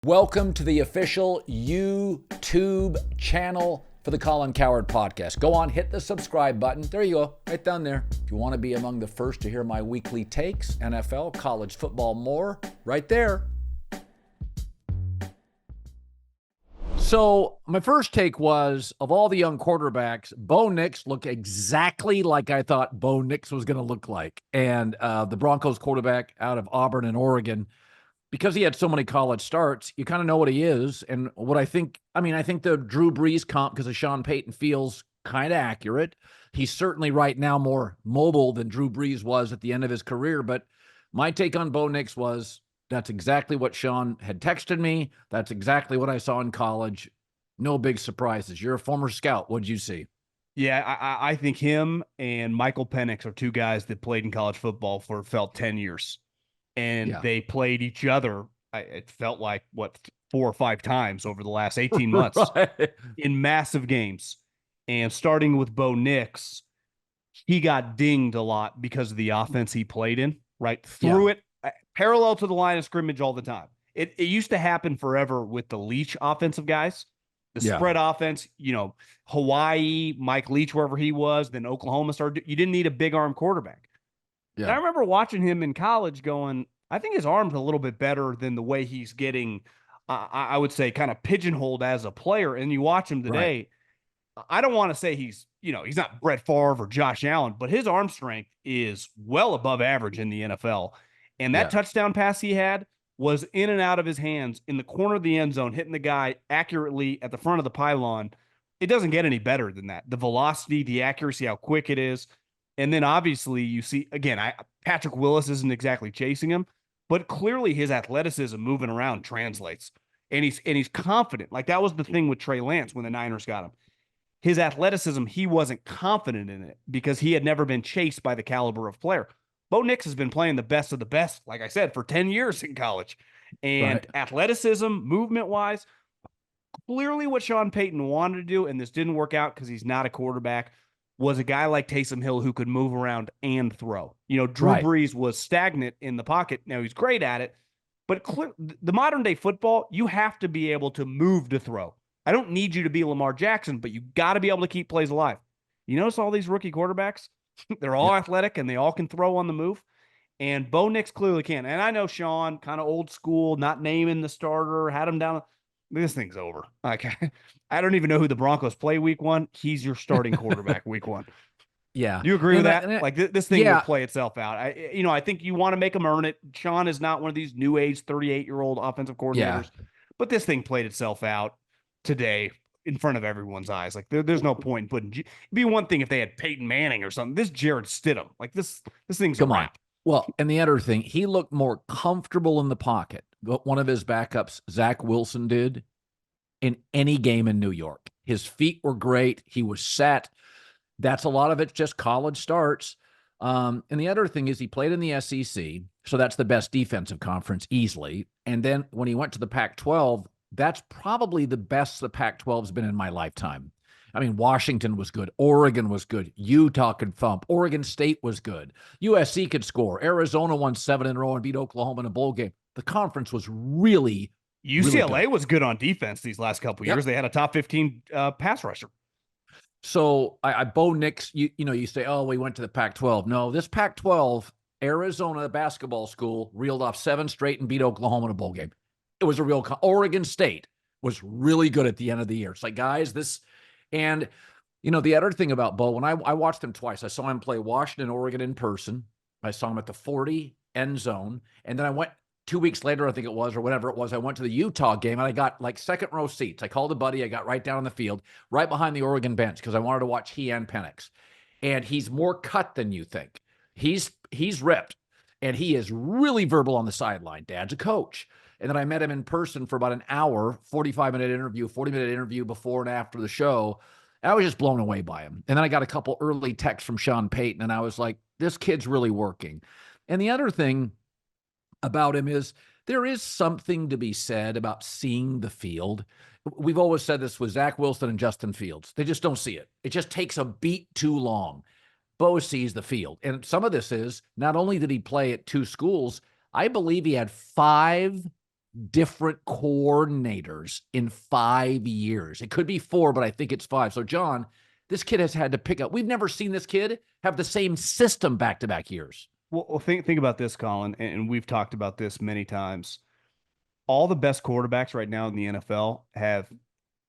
Welcome to the official YouTube channel for the Colin Cowherd podcast. Go on, hit the subscribe button. There you go, right down there. If you want to be among the first to hear my weekly takes, NFL, college football, more, right there. So my first take was, of all the young quarterbacks, Bo Nix looked exactly like I thought Bo Nix was going to look like. And the Broncos quarterback out of Auburn and Oregon, because he had so many college starts, you kind of know what he is. And what I think the Drew Brees comp because of Sean Payton feels kind of accurate. He's certainly right now more mobile than Drew Brees was at the end of his career. But my take on Bo Nix was, that's exactly what Sean had texted me. That's exactly what I saw in college. No big surprises. You're a former scout. What'd you see? Yeah, I think him and Michael Penix are two guys that played in college football for felt 10 years. And they played each other, it felt like, 4 or 5 times over the last 18 months Right. in massive games. And starting with Bo Nix, he got dinged a lot because of the offense he played in, right? Threw it parallel to the line of scrimmage all the time. It used to happen forever with the Leach offensive guys. The spread offense, Hawaii, Mike Leach, wherever he was, then Oklahoma started. You didn't need a big arm quarterback. Yeah. And I remember watching him in college going, I think his arm's a little bit better than the way he's getting, I would say, kind of pigeonholed as a player. And you watch him today, I don't want to say he's not Brett Favre or Josh Allen, but his arm strength is well above average in the NFL. And that touchdown pass he had was in and out of his hands in the corner of the end zone, hitting the guy accurately at the front of the pylon. It doesn't get any better than that. The velocity, the accuracy, how quick it is. And then obviously you see, again, Patrick Willis isn't exactly chasing him, but clearly his athleticism moving around translates. And he's confident. Like, that was the thing with Trey Lance when the Niners got him. His athleticism, he wasn't confident in it because he had never been chased by the caliber of player. Bo Nix has been playing the best of the best, like I said, for 10 years in college. And athleticism, movement-wise, clearly what Sean Payton wanted to do, and this didn't work out because he's not a quarterback, was a guy like Taysom Hill who could move around and throw. Drew Brees was stagnant in the pocket. Now, he's great at it, but the modern day football, you have to be able to move to throw. I don't need you to be Lamar Jackson, but you got to be able to keep plays alive. You notice all these rookie quarterbacks? They're all athletic and they all can throw on the move. And Bo Nix clearly can. And I know Sean, kind of old school, not naming the starter, had him down. This thing's over. Like, I don't even know who the Broncos play week 1. He's your starting quarterback week 1. Yeah. Do you agree with that? Like, this thing will play itself out. I think you want to make him earn it. Sean is not one of these new age 38-year-old offensive coordinators. But this thing played itself out today in front of everyone's eyes. Like, there's no point in putting. It'd be one thing if they had Peyton Manning or something. This Jared Stidham. Like, this thing's a wrap. Well, and the other thing, he looked more comfortable in the pocket. One of his backups, Zach Wilson, did in any game in New York. His feet were great. He was set. That's a lot of it, just college starts. And the other thing is he played in the SEC, so that's the best defensive conference easily. And then when he went to the Pac-12, that's probably the best the Pac-12's been in my lifetime. I mean, Washington was good. Oregon was good. Utah could thump. Oregon State was good. USC could score. Arizona won 7 in a row and beat Oklahoma in a bowl game. The conference was really UCLA was good on defense these last couple of years. They had a top 15 pass rusher. So Bo Nix, you say, oh, we went to the Pac-12. No, this Pac-12, Arizona basketball school reeled off 7 straight and beat Oklahoma in a bowl game. It was a real Oregon State was really good at the end of the year. It's like, guys, this. And, the other thing about Bo, when I watched him twice, I saw him play Washington, Oregon in person. I saw him at the 40 end zone. And then I went 2 weeks later, I think it was, or whatever it was, I went to the Utah game and I got like second row seats. I called a buddy. I got right down on the field, right behind the Oregon bench because I wanted to watch he and Penix. And he's more cut than you think. He's ripped and he is really verbal on the sideline. Dad's a coach. And then I met him in person for about an hour, 40-minute interview before and after the show. I was just blown away by him. And then I got a couple early texts from Sean Payton, and I was like, this kid's really working. And the other thing about him is there is something to be said about seeing the field. We've always said this with Zach Wilson and Justin Fields. They just don't see it. It just takes a beat too long. Bo sees the field. And some of this is not only did he play at 2 schools, I believe he had 5 different coordinators in 5 years. It could be 4, but I think it's 5. So, John, this kid has had to pick up. We've never seen this kid have the same system back-to-back years. Well, think about this, Colin, and we've talked about this many times. All the best quarterbacks right now in the NFL have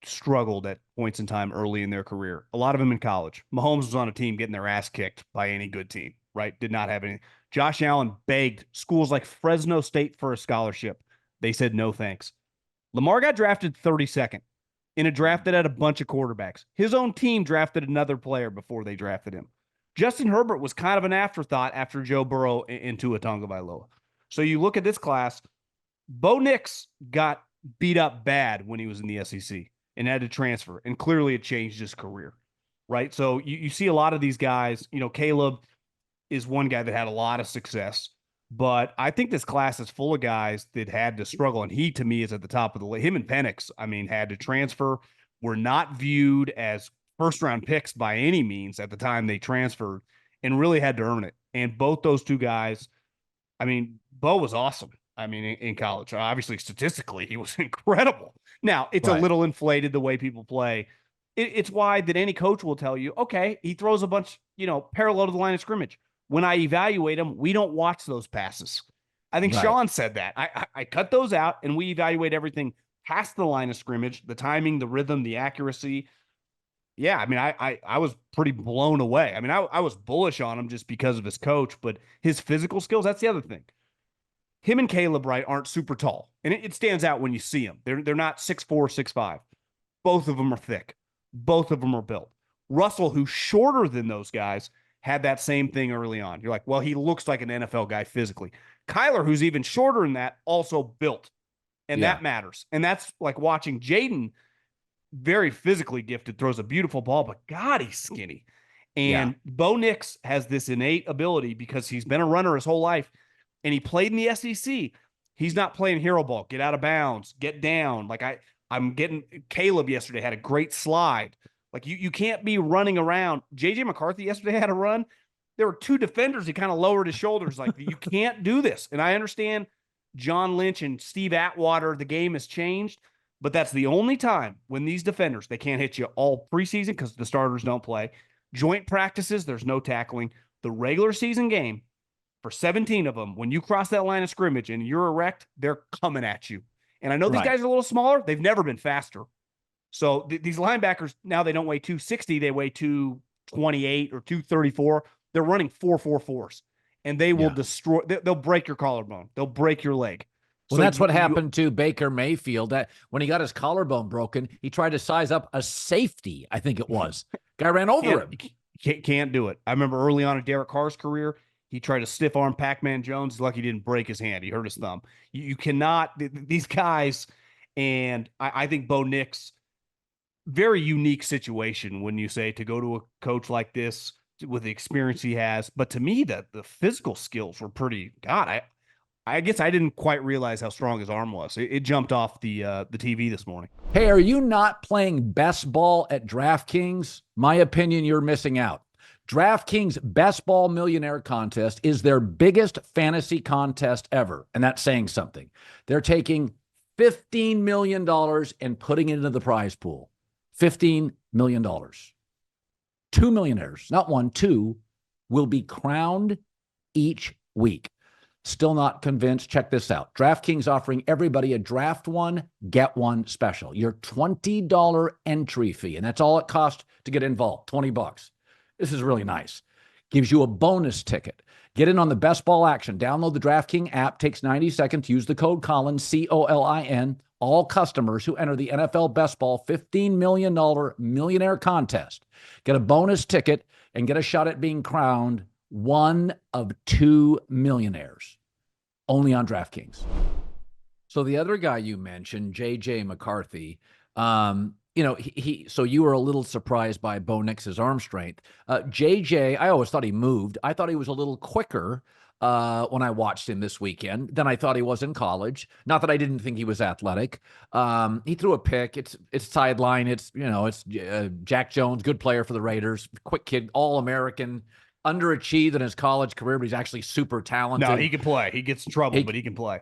struggled at points in time early in their career. A lot of them in college. Mahomes was on a team getting their ass kicked by any good team, right? Did not have any. Josh Allen begged schools like Fresno State for a scholarship. They said no thanks. Lamar got drafted 32nd in a draft that had a bunch of quarterbacks. His own team drafted another player before they drafted him. Justin Herbert was kind of an afterthought after Joe Burrow and Tua Tagovailoa. So you look at this class, Bo Nix got beat up bad when he was in the SEC and had to transfer, and clearly it changed his career, right? So you see a lot of these guys, Caleb is one guy that had a lot of success, but I think this class is full of guys that had to struggle, and he, to me, is at the top of the list. Him and Penix, had to transfer, were not viewed as first-round picks by any means at the time they transferred, and really had to earn it. And both those two guys, Bo was awesome. In college, obviously, statistically, he was incredible. Now, it's a little inflated the way people play. It's why that any coach will tell you, okay, he throws a bunch, parallel to the line of scrimmage. When I evaluate him, we don't watch those passes. I think Sean said that. I cut those out, and we evaluate everything past the line of scrimmage, the timing, the rhythm, the accuracy. Yeah, I was pretty blown away. I was bullish on him just because of his coach, but his physical skills, that's the other thing. Him and Caleb Wright aren't super tall, and it stands out when you see them. They're not 6'4", 6'5". Both of them are thick. Both of them are built. Russell, who's shorter than those guys, had that same thing early on. You're like, well, he looks like an NFL guy physically. Kyler, who's even shorter than that, also built, and that matters. And that's like watching Jaden, very physically gifted, throws a beautiful ball, but God, he's skinny. And Bo Nix has this innate ability because he's been a runner his whole life. And he played in the SEC. He's not playing hero ball, get out of bounds, get down. Like I'm getting Caleb yesterday had a great slide. Like you can't be running around. JJ McCarthy yesterday had a run. There were 2 defenders. He kind of lowered his shoulders. Like, you can't do this. And I understand John Lynch and Steve Atwater, the game has changed, but that's the only time when these defenders, they can't hit you all preseason because the starters don't play. Joint practices, there's no tackling. The regular season game, for 17 of them, when you cross that line of scrimmage and you're erect, they're coming at you. And I know these guys are a little smaller. They've never been faster. So these linebackers, now they don't weigh 260. They weigh 228 or 234. They're running 4.44s. And they will destroy. They'll break your collarbone. They'll break your leg. Well, so that's what happened to Baker Mayfield. That when he got his collarbone broken, he tried to size up a safety, I think it was. Guy ran over him. Can't do it. I remember early on in Derek Carr's career, he tried to stiff arm Pac-Man Jones. He's lucky he didn't break his hand. He hurt his thumb. You cannot, these guys, and I think Bo Nix, very unique situation when you say to go to a coach like this with the experience he has. But to me, the physical skills were pretty, God, I guess I didn't quite realize how strong his arm was. It jumped off the TV this morning. Hey, are you not playing best ball at DraftKings? My opinion, you're missing out. DraftKings Best Ball Millionaire Contest is their biggest fantasy contest ever, and that's saying something. They're taking $15 million and putting it into the prize pool. $15 million. 2 millionaires, not one, 2, will be crowned each week. Still not convinced? Check this out. DraftKings offering everybody a draft one, get one special. Your $20 entry fee, and that's all it costs to get involved, $20. This is really nice. Gives you a bonus ticket. Get in on the best ball action. Download the DraftKings app. Takes 90 seconds. Use the code Colin, COLIN. All customers who enter the NFL Best Ball $15 million millionaire contest get a bonus ticket and get a shot at being crowned one of 2 millionaires. Only on DraftKings. So the other guy you mentioned, JJ McCarthy, so you were a little surprised by Bo Nix's arm strength. JJ, I always thought he moved. I thought he was a little quicker when I watched him this weekend than I thought he was in college. Not that I didn't think he was athletic. He threw a pick. It's sideline. It's Jack Jones, good player for the Raiders, quick kid, All-American, underachieved in his college career, but he's actually super talented. No, he can play. He gets in trouble, but he can play.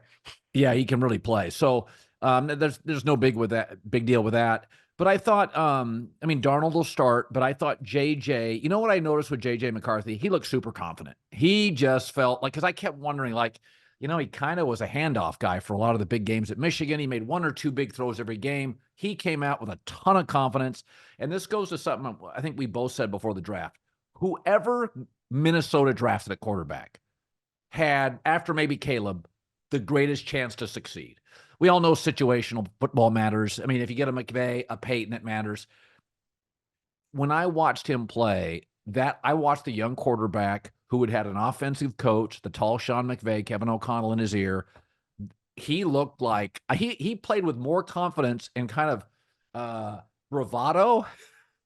Yeah, he can really play. So there's no big deal with that. But I thought, Darnold will start, but I thought JJ, you know what I noticed with JJ McCarthy? He looked super confident. He just felt like, because I kept wondering, like, he kind of was a handoff guy for a lot of the big games at Michigan. He made 1 or 2 big throws every game. He came out with a ton of confidence. And this goes to something I think we both said before the draft. Whoever Minnesota drafted at quarterback had, after maybe Caleb, the greatest chance to succeed. We all know situational football matters. I mean, if you get a McVay, a Peyton, it matters. When I watched him play, I watched the young quarterback who had an offensive coach, the tall Sean McVay, Kevin O'Connell in his ear. He looked like he played with more confidence and kind of bravado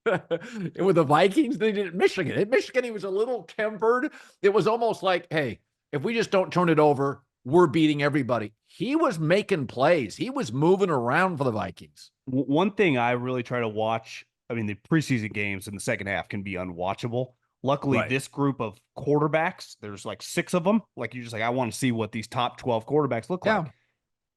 with the Vikings than he did at Michigan. At Michigan, he was a little tempered. It was almost like, hey, if we just don't turn it over, we're beating everybody. He was making plays. He was moving around for the Vikings. One thing I really try to watch, the preseason games in the second half can be unwatchable. Luckily, This group of quarterbacks, there's like 6 of them. Like, you're just like, I want to see what these top 12 quarterbacks look like.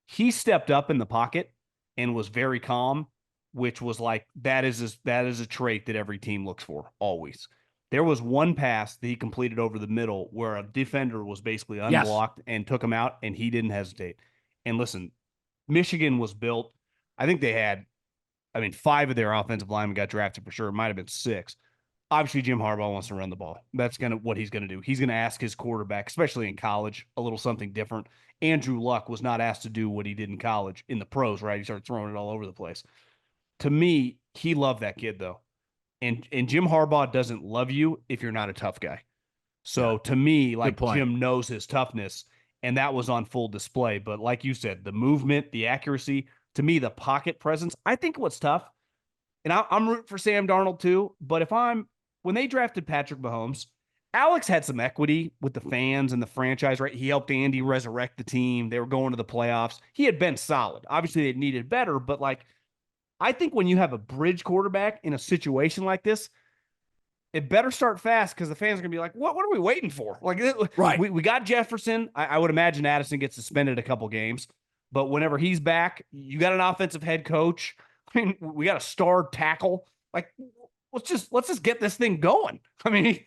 He stepped up in the pocket and was very calm, which was like, that is a trait that every team looks for always. There was one pass that he completed over the middle where a defender was basically unblocked and took him out, and he didn't hesitate. And listen, Michigan was built. I think they had, 5 of their offensive linemen got drafted for sure. It might have been 6. Obviously, Jim Harbaugh wants to run the ball. That's what he's going to do. He's going to ask his quarterback, especially in college, a little something different. Andrew Luck was not asked to do what he did in college in the pros, right? He started throwing it all over the place. To me, he loved that kid, though. And Jim Harbaugh doesn't love you if you're not a tough guy. So to me, like, Jim knows his toughness, and that was on full display. But like you said, the movement, the accuracy, to me, the pocket presence, I think what's tough, and I'm rooting for Sam Darnold too, but when they drafted Patrick Mahomes, Alex had some equity with the fans and the franchise, right? He helped Andy resurrect the team. They were going to the playoffs. He had been solid. Obviously, they needed better, but like, I think when you have a bridge quarterback in a situation like this, it better start fast, because the fans are going to be like, what are we waiting for? Like, we got Jefferson. I would imagine Addison gets suspended a couple games, but whenever he's back, you got an offensive head coach. We got a star tackle. Like, let's just get this thing going. And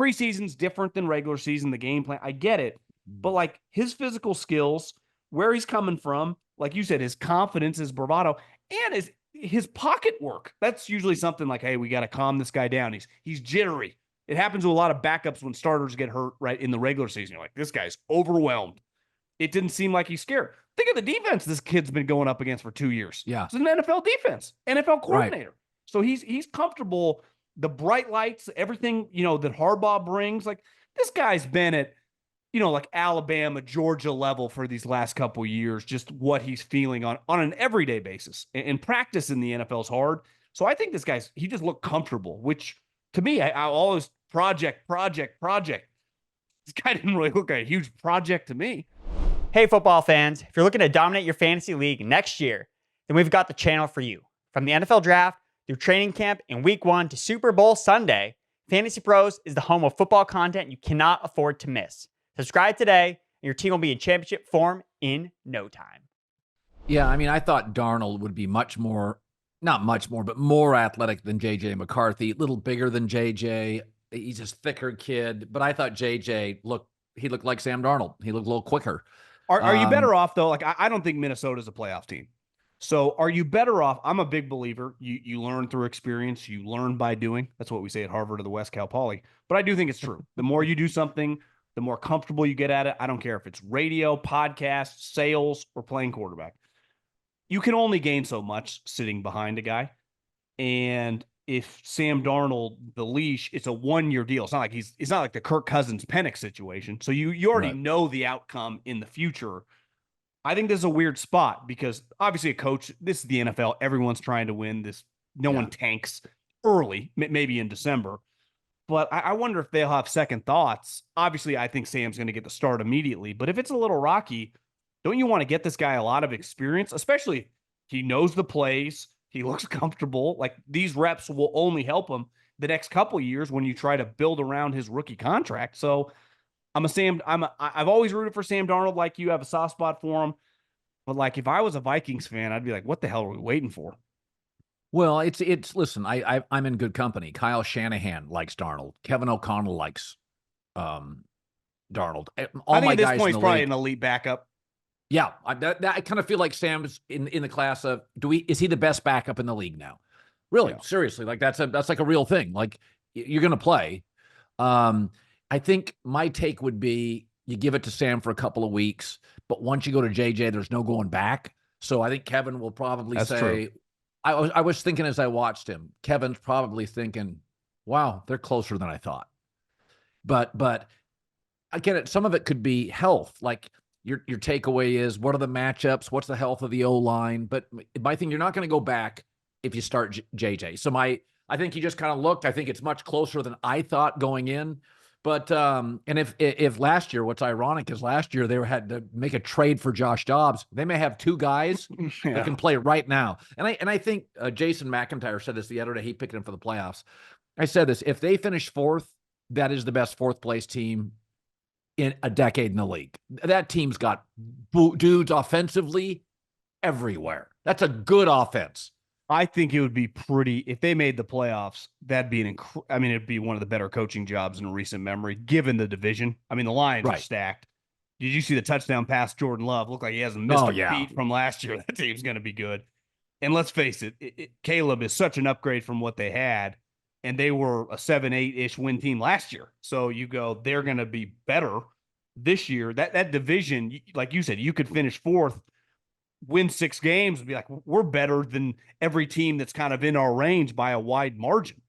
preseason's different than regular season, the game plan. I get it. But like, his physical skills, where he's coming from, like you said, his confidence, his bravado, and his pocket work. That's usually something like, hey, we got to calm this guy down. He's jittery. It happens to a lot of backups when starters get hurt, right, in the regular season. You're like, this guy's overwhelmed. It didn't seem like he's scared. Think of the defense this kid's been going up against for 2 years. Yeah. It's an NFL defense, NFL coordinator. Right. So he's comfortable. The bright lights, everything, that Harbaugh brings. Like, this guy's been at, like Alabama, Georgia level for these last couple of years, just what he's feeling on an everyday basis. And practice in the NFL is hard. So I think he just looked comfortable, which to me, I always project. This guy didn't really look like a huge project to me. Hey, football fans, if you're looking to dominate your fantasy league next year, then we've got the channel for you. From the NFL draft through training camp in week 1 to Super Bowl Sunday, Fantasy Pros is the home of football content you cannot afford to miss. Subscribe today, and your team will be in championship form in no time. Yeah, I thought Darnold would be more athletic than JJ McCarthy, a little bigger than JJ. He's a thicker kid, but I thought JJ looked like Sam Darnold. He looked a little quicker. Are you better off, though? Like, I don't think Minnesota's a playoff team. So are you better off? I'm a big believer. You learn through experience. You learn by doing. That's what we say at Harvard or the West Cal Poly. But I do think it's true. The more you do something, the more comfortable you get at it. I don't care if it's radio, podcast, sales, or playing quarterback. You can only gain so much sitting behind a guy. And if Sam Darnold, the leash, it's a 1-year deal. It's not like the Kirk Cousins Penix situation. So you already know the outcome in the future. I think this is a weird spot because obviously a coach, this is the NFL. Everyone's trying to win this. No one tanks early, maybe in December. But I wonder if they'll have second thoughts. Obviously, I think Sam's going to get the start immediately. But if it's a little rocky, don't you want to get this guy a lot of experience? Especially he knows the plays. He looks comfortable. Like, these reps will only help him. the next couple of years when you try to build around his rookie contract. So I've always rooted for Sam Darnold, like you have a soft spot for him. But like, if I was a Vikings fan, I'd be like, what the hell are we waiting for? Well, listen, I'm in good company. Kyle Shanahan likes Darnold. Kevin O'Connell likes Darnold. All I think my at this guys point, in he's the probably league. an elite backup. Yeah, I kind of feel like Sam's in the class of is he the best backup in the league now? Really, Yeah. seriously, like that's like a real thing. Like you're going to play. I think my take would be you give it to Sam for a couple of weeks, but once you go to JJ, there's no going back. So I think Kevin will probably That's say, true. I was thinking as I watched him, Kevin's probably thinking, wow, they're closer than I thought. But again, some of it could be health. Like your takeaway is, what are the matchups? What's the health of the O-line? But my thing, you're not going to go back if you start JJ. So I think he just kind of looked. I think it's much closer than I thought going in. But and if last year, what's ironic is last year they had to make a trade for Josh Dobbs. They may have two guys that can play right now. And I think Jason McIntyre said this the other day. He picked him for the playoffs. I said this: if they finish fourth, that is the best fourth place team in a decade in the league. That team's got dudes offensively everywhere. That's a good offense. I think it would be pretty, if they made the playoffs, that'd be it'd be one of the better coaching jobs in recent memory, given the division. I mean, the Lions are stacked. Did you see the touchdown pass Jordan Love? Looked like he hasn't missed a beat from last year. That team's going to be good. And let's face it, Caleb is such an upgrade from what they had, and they were a 7-8-ish win team last year. So you go, they're going to be better this year. That division, like you said, you could finish fourth, win 6 games and be like, we're better than every team that's kind of in our range by a wide margin.